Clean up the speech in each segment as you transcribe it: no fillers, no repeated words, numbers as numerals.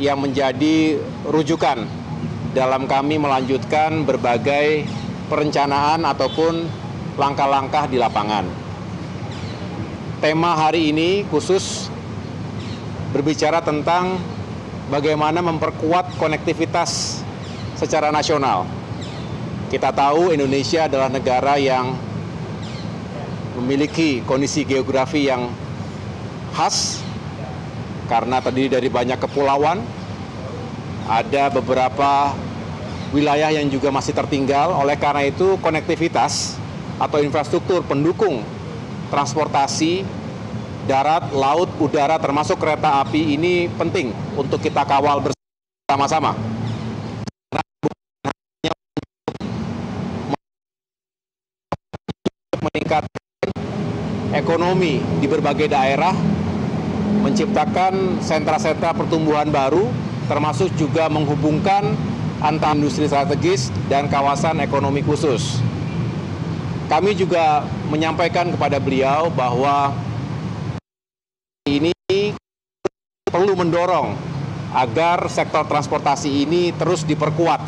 yang menjadi rujukan dalam kami melanjutkan berbagai perencanaan ataupun langkah-langkah di lapangan. Tema hari ini khusus berbicara tentang bagaimana memperkuat konektivitas secara nasional. Kita tahu Indonesia adalah negara yang memiliki kondisi geografi yang khas karena terdiri dari banyak kepulauan. Ada beberapa wilayah yang juga masih tertinggal. Oleh karena itu konektivitas atau infrastruktur pendukung transportasi darat, laut, udara termasuk kereta api ini penting untuk kita kawal bersama-sama. Meningkatkan ekonomi di berbagai daerah, menciptakan sentra-sentra pertumbuhan baru, termasuk juga menghubungkan antara industri strategis dan kawasan ekonomi khusus. Kami juga menyampaikan kepada beliau bahwa ini perlu mendorong agar sektor transportasi ini terus diperkuat,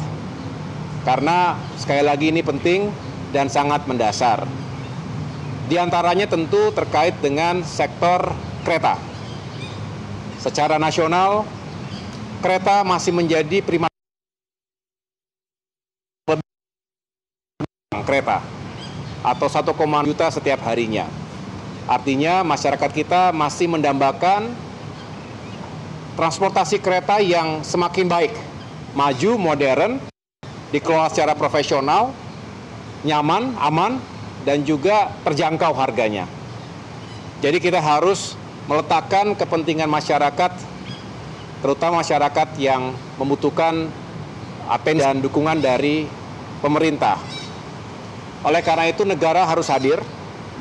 karena sekali lagi ini penting dan sangat mendasar. Di antaranya tentu terkait dengan sektor kereta. Secara nasional, kereta masih menjadi prima kereta atau 1,5 juta setiap harinya. Artinya masyarakat kita masih mendambakan transportasi kereta yang semakin baik, maju, modern, dikelola secara profesional, nyaman, aman, dan juga terjangkau harganya. Jadi kita harus meletakkan kepentingan masyarakat, terutama masyarakat yang membutuhkan atensi dan dukungan dari pemerintah. Oleh karena itu negara harus hadir,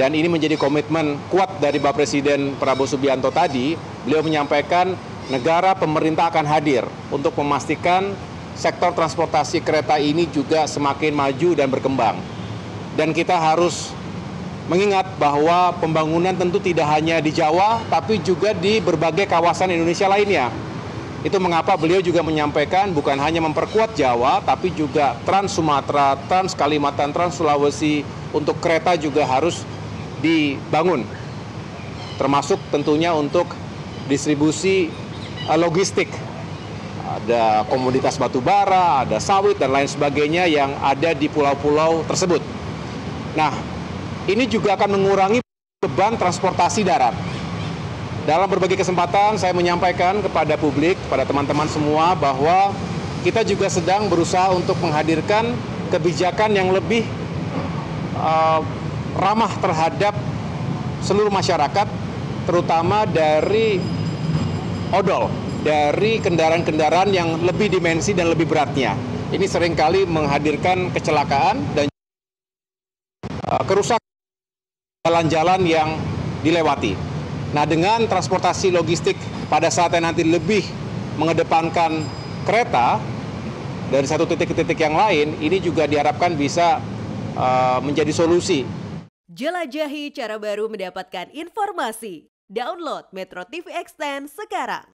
dan ini menjadi komitmen kuat dari Bapak Presiden Prabowo Subianto tadi. Beliau menyampaikan negara, pemerintah akan hadir untuk memastikan sektor transportasi kereta ini juga semakin maju dan berkembang. Dan kita harus mengingat bahwa pembangunan tentu tidak hanya di Jawa, tapi juga di berbagai kawasan Indonesia lainnya. Itu mengapa beliau juga menyampaikan bukan hanya memperkuat Jawa, tapi juga Trans Sumatera, Trans Kalimantan, Trans Sulawesi untuk kereta juga harus dibangun. Termasuk tentunya untuk distribusi logistik. Ada komoditas batu bara, ada sawit, dan lain sebagainya yang ada di pulau-pulau tersebut. Nah, ini juga akan mengurangi beban transportasi darat. Dalam berbagai kesempatan saya menyampaikan kepada publik, kepada teman-teman semua bahwa kita juga sedang berusaha untuk menghadirkan kebijakan yang lebih ramah terhadap seluruh masyarakat, terutama dari odol, dari kendaraan-kendaraan yang lebih dimensi dan lebih beratnya. Ini seringkali menghadirkan kecelakaan dan kerusakan jalan-jalan yang dilewati. Nah, dengan transportasi logistik pada saatnya nanti lebih mengedepankan kereta dari satu titik ke titik yang lain, ini juga diharapkan bisa menjadi solusi. Jelajahi cara baru mendapatkan informasi. Download Metro TV Extend sekarang.